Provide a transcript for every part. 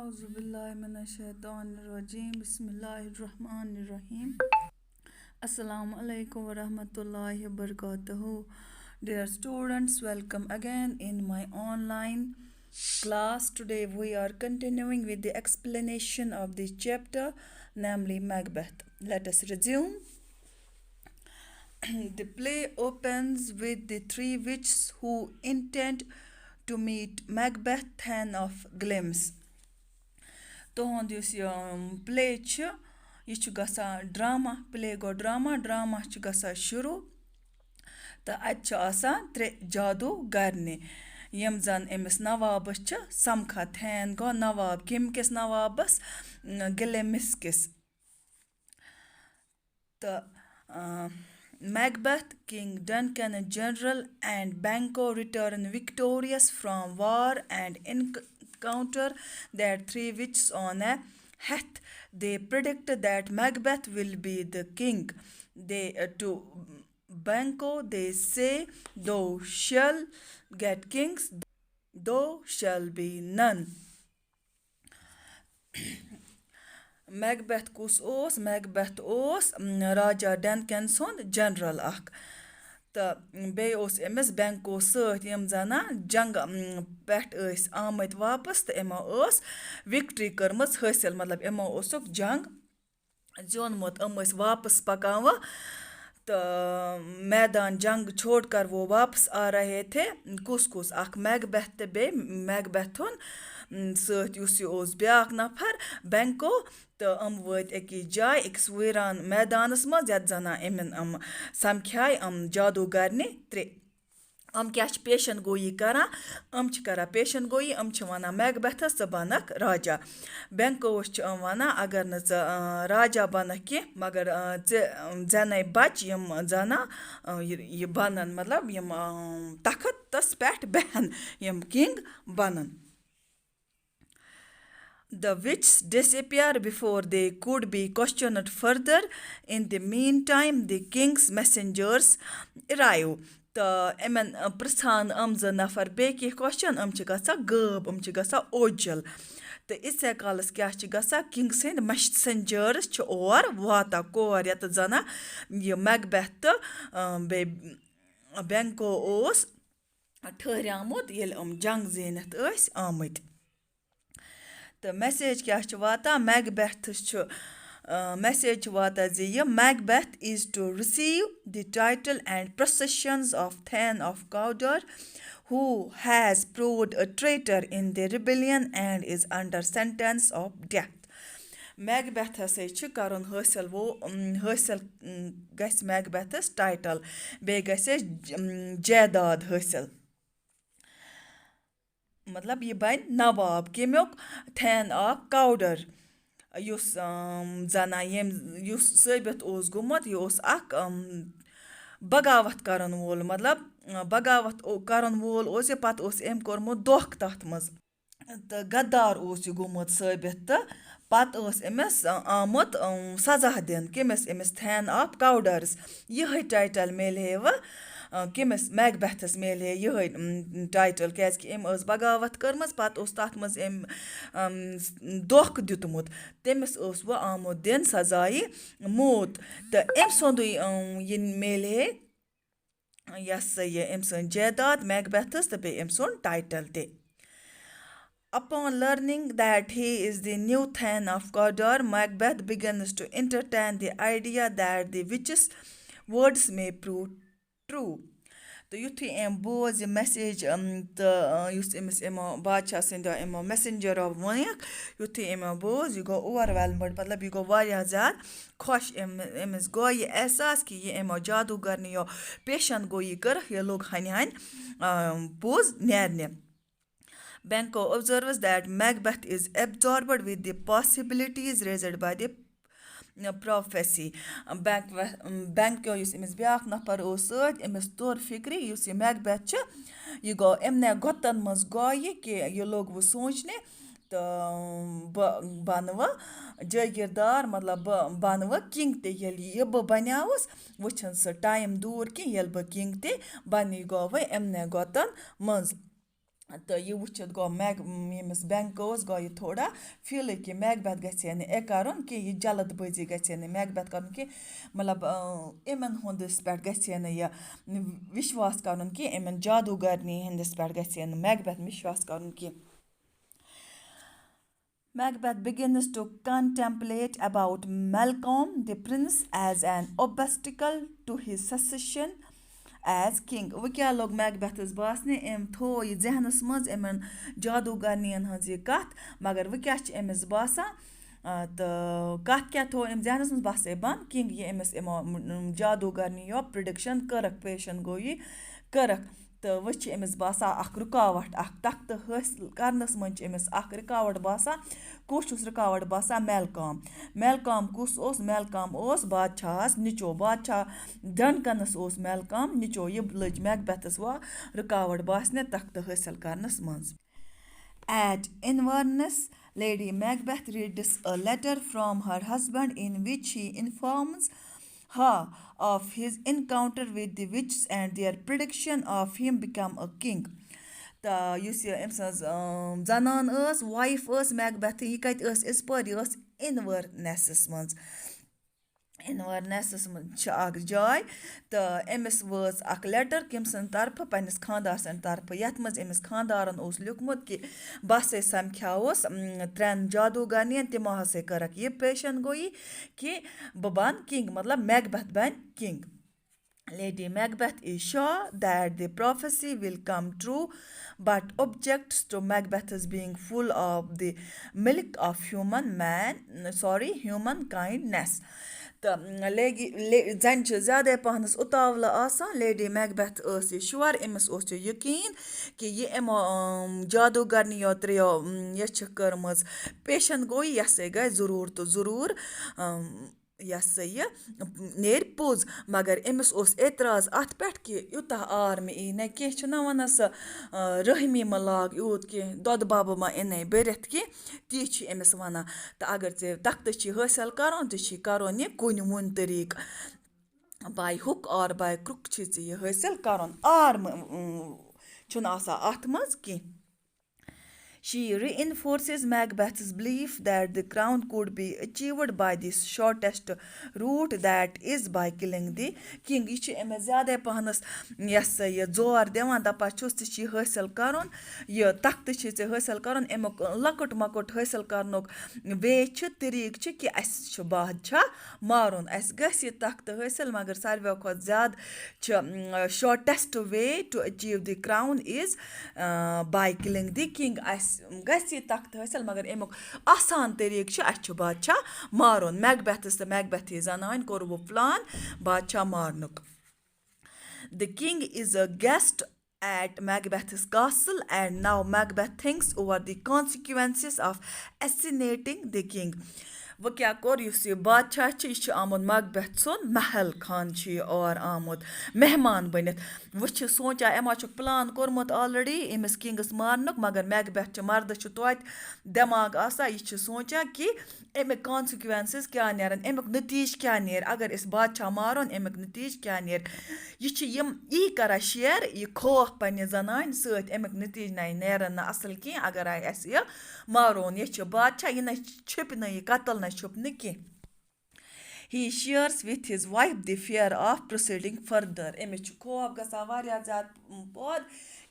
Auzubillahiminash-shaytanir-rajim. Bismillahir-rahmanir-rahim. Assalamu alaikum wa rahmatullahi wa barakatuhu. Dear students, welcome again in my online class. Today we are continuing with the explanation of the chapter, namely Macbeth. Let us resume. The play opens with the three witches who intend to meet Macbeth, Thane of Glims. تُہُنٛد یُس یہِ پٕلے چھُ یہِ چھُ گژھان drama پٕلے گوٚو drama چھُ گژھان شروٗع تہٕ اَتہِ چھِ آسان 3 جادوٗگرنہِ یِم زَن أمِس نوابَس چھِ سَمکھان تھین گوٚو نواب کَمہِ کِس نوابَس گِلِمِس کِس تہٕ Macbeth, King Duncan general and Banquo return victorious from war and encounter that 3 witches on a heath. They predict that Macbeth will be the king. To Banquo they say, "Thou shall get kings, thou shall be none." Macbeth کُس اوس Macbeth اوس راجا Duncan سُنٛد general اکھ تہٕ بیٚیہِ اوس أمِس Banquo سۭتۍ یِم زَنا جنگ پٮ۪ٹھ ٲسۍ آمٕتۍ واپس تہٕ یِمو ٲس وِکٹری کٔرمٕژ حٲصِل مطلب یِمو اوسُکھ جنگ زیوٗنمُت یِم ٲسۍ واپس پکاوان تہٕ میدان جنگ چھوڑ کر وہ واپس آ رہے تھے کُس اکھ Macbeth تہٕ بیٚیہِ Macbethُن سۭتۍ یُس یہِ اوس بیٛاکھ نفر بینکو تہٕ وٲتۍ أکِس جایہِ أکِس ویران میدانَس منٛز یَتھ زَنا یِمن سَمکھایہِ جادوٗگرنہِ 3 کیٛاہ چھِ پیشن گویی کران چھِ کران پیشن گویی چھِ وَنان Macbethَس ژٕ بَنکھ راجا بینکووَس چھِ وَنان اگر نہٕ ژٕ راجا بَنکھ کینٛہہ مگر ژےٚ زٮ۪نَے بَچہِ یِم زَنا یہِ بَنَن مطلب یِم تختَس پٮ۪ٹھ بیٚہن یِم کِنٛگ بَنَن The witches disappear before they could be questioned further. In the meantime, the king's messengers arrive. تہٕ یِمن پرٛژھان 2 نفر بیٚیہِ کینٛہہ کوسچن چھِ گژھان غٲب چھِ گژھان اوجل تہٕ یِژھے کالَس کیٛاہ چھِ گژھان کِنٛگ سٕنٛدۍ میسنجٲرٕس چھِ اور واتان کور یَتَتھ زَنا یہِ Macbeth تہٕ بیٚیہِ بینکو اوس ٹھہریٛامُت ییٚلہِ جنگ زیٖنِتھ ٲسۍ آمٕتۍ تہٕ میسیج کیٛاہ چھِ واتان Macbethَس چھُ میسیج چھِ واتان زِ یہِ Macbeth is to receive the title and possessions of Thane of Cawdor, who has proved a traitor in the rebellion and is under sentence of death. Macbeth ہسا چھِ کَرُن حٲصِل گژھِ Macbethَس ٹایٹل بیٚیہِ گژھٮ۪س جیداد حٲصِل مطلب یہِ بَنہِ نواب کَمیُک تھین آف کاوڈر یُس زَنا یُس ثٲبِت اوس گوٚمُت یہِ اوس اکھ بغاوت کَرن وول مطلب بغاوت کَرن وول اوس یہِ پَتہٕ اوس أمۍ کوٚرمُت دھوکہٕ تَتھ منٛز تہٕ غدار اوس یہِ گوٚمُت ثٲبِت تہٕ پَتہٕ ٲس أمِس آمُت سزا دِنہٕ کٔمِس أمِس تھین آف کاوڈرس یِہے ٹایٹل میلہِ ہے وۄنۍ کٔمِس Macbethَس میلہِ ہے یِہے ٹایٹل کیٛازِکہِ أمۍ ٲس بغاوت کٔرمٕژ پَتہٕ اوس تَتھ منٛز أمۍ دھوکہٕ دیُتمُت تٔمِس اوس وۄنۍ آمُت دِنہٕ سزایہِ موت تہٕ أمۍ سُنٛدُے یہِ میلہِ ہے یہِ ہسا یہِ أمۍ سٕنٛز جیداد Macbethَس تہٕ بیٚیہِ أمۍ سُنٛد ٹایٹل تہِ Upon learning that he is the new Thane of Cawdor, Macbeth begins to entertain the idea that the witches' words may prove true. تہٕ یُتھُے أمۍ بوز یہِ میسیج تہٕ یُس أمِس یِمو بادشاہ سٕنٛدیو یِمو میسنجَرو ووٚنُکھ یُتھُے أمۍ بوز یہِ گوٚو اوٚوَرویلمٕڈ مطلب یہِ گوٚو واریاہ زیادٕ خۄش أمِس گوٚو یہِ احساس کہِ یہِ یِمو جادوٗگرنِیو پیشن گویی کٔرٕکھ یہِ لوٚگ ہَنہِ پوٚز نیرنہِ Banquo observes that Macbeth is absorbed with the possibilities raised by the prophecy. Banquo یُس أمِس بیٛاکھ نفر اوس سۭتۍ أمِس توٚر فِکرِ یُس یہِ Macbeth چھُ یہِ گوٚو یِمنٕے گۄتَن منٛز گوٚو یہِ کہِ یہِ لوٚگ وۄنۍ سونٛچنہِ تہٕ بہٕ بَنہٕ وۄنۍ جٲگیٖردار مطلب بہٕ بَنہٕ وۄنۍ کِنٛگ تہِ ییٚلہِ یہِ بہٕ بَنیٛاوُس وۄنۍ چھُنہٕ سُہ ٹایم دوٗر کینٛہہ ییٚلہِ بہٕ کِنٛگ تہِ بَنہٕ یہِ گوٚو وۄنۍ یِمنٕے گۄتَن منٛز تہٕ یہِ وٕچھِتھ گوٚو ییٚمِس بٮ۪نٛکہٕ گوٚو یہِ تھوڑا فیٖلٕے کہِ میکبٮ۪تھ گژھِ ہے نہٕ کَرُن کہِ یہِ جلد بٲزی گژھِ ہے نہٕ میکبٮ۪تھ کَرُن کہِ مطلب یِمَن ہُنٛدِس پٮ۪ٹھ گژھِ ہے نہٕ یہِ وِشواس کَرُن کہِ یِمَن جادوٗگرنی ہِنٛدِس پٮ۪ٹھ گژھِ ہے نہٕ میکبٮ۪تھ وِشواس کَرُن کینٛہہ. Macbeth begins to contemplate about Malcolm the prince as an obstacle to his succession as king. وۄنۍ کیٛاہ لوٚگ میکبٮ۪تھَس باسنہِ أمۍ تھوٚو یہِ ذہنَس منٛز یِمَن جادوٗگرنِیَن ہٕنٛز یہِ کَتھ مگر وۄنۍ کیٛاہ چھِ أمِس باسان تہٕ کَتھ کیٛاہ تھوٚو أمۍ ذہنَس منٛز باسے بنٛد کِنٛگ یہِ أمِس یِمو جادوٗگرنِیو پرٛڈِکشَن کٔرٕکھ پیشَن گویی کٔرٕکھ تہٕ وۄنۍ چھِ أمِس باسان اَکھ رُکاوَٹ اَکھ تختہٕ حٲصِل کَرنَس منٛز چھِ أمِس اَکھ رُکاوَٹ باسان کُس چھُس رُکاوَٹ باسان میلکام کُس اوس میلکام اوس بادشاہَس نِچو بادشاہ ڈنکَنَس اوس میلکام نِچو یہِ لٔج میکبٮ۪تھَس رُکاوَٹ باسنہِ تختہٕ حٲصِل کَرنَس منٛز. At Inverness, Lady Macbeth reads a letter from her husband in which he informs her of his encounter with the witches and their prediction of him become a king. تہٕ یُس یہِ أمۍ سٕنٛز زنان ٲس وایِف ٲس میکبٮ۪تھٕے یہِ کَتہِ ٲس یِژ پٲرۍ یہِ ٲس اِنوَرنٮ۪سَس منٛز چھِ اَکھ جاے تہٕ أمِس وٲژ اَکھ لٮ۪ٹَر کٔمۍ سٕنٛدِ طرفہٕ پنٛنِس خانٛدار سٕنٛدِ طرفہٕ یَتھ منٛز أمِس خانٛدارَن اوس لیوٗکھمُت کہِ بہٕ ہسا سَمکھیٛاوُس 3 جادوٗگرنِیَن تِمو ہسا کٔرٕکھ یہِ پیشَن گویی کہِ بہٕ بَنہٕ کِنٛگ مطلب میکبٮ۪تھ بَنہِ king. Lady Macbeth is sure that the prophecy will come true but objects to Macbeth's being full of the milk of human kindness. تہٕ زَنہِ چھِ زیادَے پَہنَس اُتاولہٕ آسان لیڈی میکبٮ۪تھ ٲس یہِ شور أمِس اوس یہِ یقیٖن کہِ یہِ یِمو جادوٗگرنِیو 3 یہِ چھِ کٔرمٕژ پیشَن گویی یہِ ہسا گژھِ ضروٗر تہٕ ضروٗر یہِ ہسا یہِ نیرِ پوٚز مگر أمِس اوس اعتراض اَتھ پٮ۪ٹھ کہِ یوٗتاہ آر مےٚ ای نہ کینٛہہ چھِنہ وَنان سۄ رٔحمی مہ لاگ یوٗت کینٛہہ دۄدٕ بَبہٕ ما اِنَے بٔرِتھ کینٛہہ تی چھِ أمِس وَنان تہٕ اگر ژےٚ تختہٕ چھی حٲصِل کَرُن ژےٚ چھی کَرُن یہِ کُنہِ وُنہِ طٔریٖقہٕ باے ہُک آر باے کرُک چھی ژےٚ یہِ حٲصِل کَرُن آر چھُنہٕ آسان اَتھ منٛز کینٛہہ. She reinforces Macbeth's belief that the crown could be achieved by the shortest route, that is by killing the king. یہِ چھِ أمِس زیادَے پَہنَس یۄس یہِ زور دِوان دَپان چھُس ژےٚ چھی حٲصِل کَرُن یہِ تختہٕ چھی ژےٚ حٲصِل کَرُن اَمیُک لۄکُٹ مۄکُٹ حٲصِل کَرنُک وے چھِ طریٖقہٕ چھِ کہِ اَسہِ چھُ بادشاہ مارُن اَسہِ گژھِ یہِ تختہٕ حٲصِل مگر ساروِیو کھۄتہٕ زیادٕ چھِ shortest way to achieve the crown is by killing the king اَسہِ گژھِ یہِ تختہٕ حٲصِل مگر امیُک آسان طریٖقہٕ چھُ اَسہِ چھُ بادشاہ مارُن میکبٮ۪تھَس تہٕ میکبٮ۪تھی زنانہِ کوٚر وۄنۍ پٕلان بادشاہ مارنُک. The king is a guest at Macbeth's castle and now Macbeth thinks over the consequences of assassinating the king. وۄنۍ کیٛاہ کوٚر یُس یہِ بادشاہ چھِ یہِ چھِ آمُت میکبٮ۪تھ سُنٛد محل خان چھِ یہِ اور آمُت مہمان بٔنِتھ وۄنۍ چھِ سونٛچان یِمو چھُکھ پٕلان کوٚرمُت آلرٔڈی أمِس کِنٛگَس مارنُک مگر میکبٮ۪تھ چھِ مردَس چھُ توتہِ دٮ۪ماغ آسان یہِ چھِ سونٛچان کہِ اَمِکۍ کانسِکوٮ۪نسٕز کیٛاہ نیرَن اَمیُک نٔتیٖجہٕ کیٛاہ نیرِ اگر أسۍ بادشاہ مارون اَمیُک نٔتیٖجہٕ کیٛاہ نیرِ یہِ چھِ یِم یی کَران شِیر یہِ خوف پنٛنہِ زنانہِ سۭتۍ اَمیُک نٔتیٖجہٕ نَے نیرَن نہٕ اَصٕل کینٛہہ اگر اَسہِ یہِ مارون یہِ چھِ بادشاہ یہِ نہ چھُپہِ نہٕ یہِ قتل نہ چھُپہِ نہٕ کینٛہہ. He shares with his wife the fear of proceeding further. أمِس چھُ خوف گژھان واریاہ زیادٕ پٲدٕ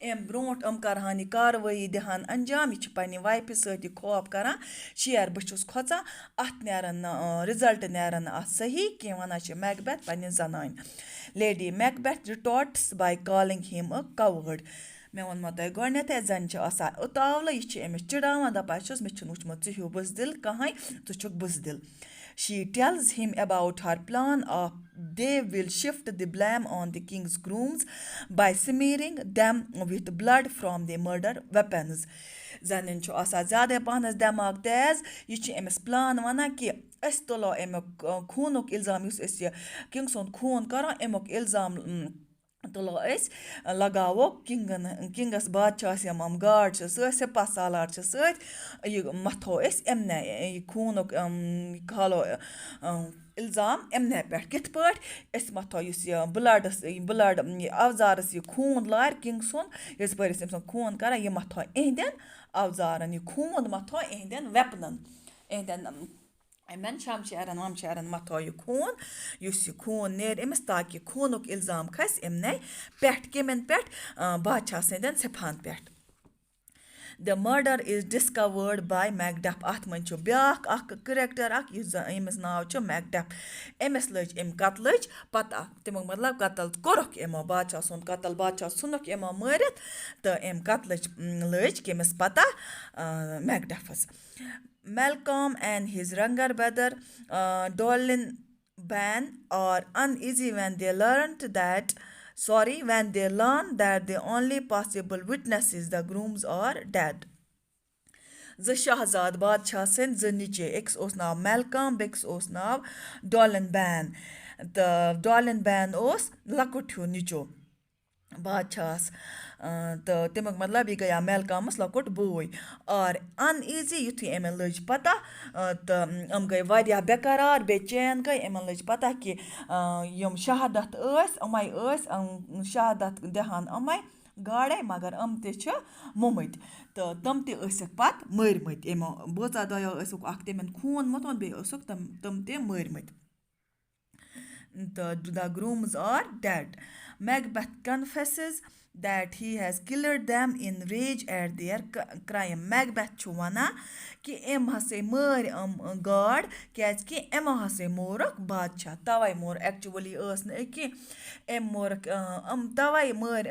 أمۍ برونٛٹھ کَرٕہَن یہِ کاروٲیی دِہَن انجام یہِ چھِ پنٛنہِ وایفہِ سۭتۍ یہِ خوف کَران شِیر بہٕ چھُس کھۄژان اَتھ نیرَن نہٕ رِزَلٹ نیرَن نہٕ اَتھ صحیح کینٛہہ وَنان چھِ میکبٮ۪تھ پنٛنہِ زنانہِ. لیڈی میکبٮ۪تھ رِٹوٹٕس باے کالِنٛگ ہِم اَ کَوٲڈ. مےٚ ووٚنمو تۄہہِ گۄڈنٮ۪تھٕے زَنہِ چھِ آسان اُتاولہٕ یہِ چھِ أمِس چِڑاوان دَپان چھُس مےٚ چھُنہٕ وٕچھمُت ژٕ ہیوٗ بُزدِل کٕہٕنۍ ژٕ چھُکھ بُزدِل. She tells him about her plan of they will shift the blame on the king's grooms by smearing them with blood from the murder weapons. زَنٮ۪ن چھُ آسان زیادَے پَہنَس دٮ۪ماغ تیز یہِ چھِ أمِس پٕلان وَنان کہِ أسۍ تُلو اَمیُک خوٗنُک اِلزام یُس أسۍ یہِ کِنٛگ سُنٛد خوٗن کَرو اَمیُک اِلزام तुलो लगावो किंगस बादशाह यम गाड सिपा सालार सत मथो एमने खून खालो इल्ज़ाम एमने पे कित पे मथो ब्लडस ब्लड अवजारस खून लार किंग सुन यस पर खून कर यह मथो इहंदन अवजारन यह खून मथो इहंदन वेपनन इहंदन एमन शमशेरन वमशेरन मथो यह खून यह खून नेर अमिस ताकि खूनुक इल्ज़ाम खस एमने पे कमेन पे बादशाह सदन सिपाहन पे the murder is discovered by Macduff अत मन ब्याख करेक्टर यमिस नाव मैकडफ अमिस लज कतलच पता तमो मतलब कतल कोरक यमो बादशाह सुन कतल बादशाह सुनक यमो मारित तो अम कतलच लज कमिस पता मैकडफस Malcolm and his younger brother Dolan Ban are uneasy when they learn that the only possible witnesses, the grooms, are dead. Shahzad बादशाह सन्द निचे अक्स नाव मेलकम बेक्स नाव डॉलन बैन तो डॉलन बैन लकुट हूँ निचो बादशाहस तो तमुक मतलब यह गया मेलकमस लकुट बोय और अनईजी युथी अमन लज पता तो गई वारिया बेकरार बेचैन गई अमन लज पता कि यम शहादत अमै शहादत दहान अमै गाड़े मगर मुमत तो तम पत मरमत यमो बोचा दयो तमन खून मोतमत बे तम मरमत the grooms are dead. Macbeth confesses that he has killed them in rage at their crime. Macbeth chu wana कि एम हसे मर गाड क्या एम हसे मोरक बादशाह तवै मोर एक्चुअली कि एम मोरक तवै मर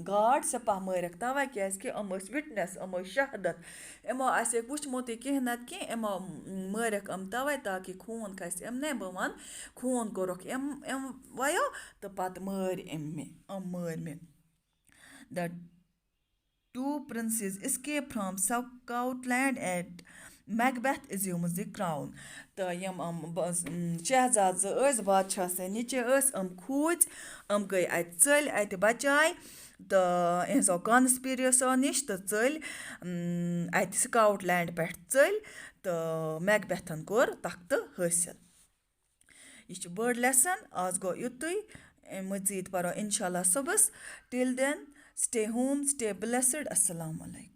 गाड सिपा मरक तवै क्या विटनेस शहादत एमो वुचमुत कह नत कि एमो मरक तवै ताकि खून खस एमने बह वन खून कोरक एम वयो तो पत मर मर मे the two princes escape from Scotland at Macbeth assumes the crown. तो यम शहजाद बादशाह से नीचे खूज गई अत चल अत बचाए तो इहसो कॉन्स्पिरियसो निश तो चल अत स्काउटलैंड पे चल तो मैकबेथन कोर तख्त हासिल यह बड़ लेसन आज गो युतुई मजीद परो इंशाल्लाह सुबस till then stay home, stay blessed. Assalamu alaikum.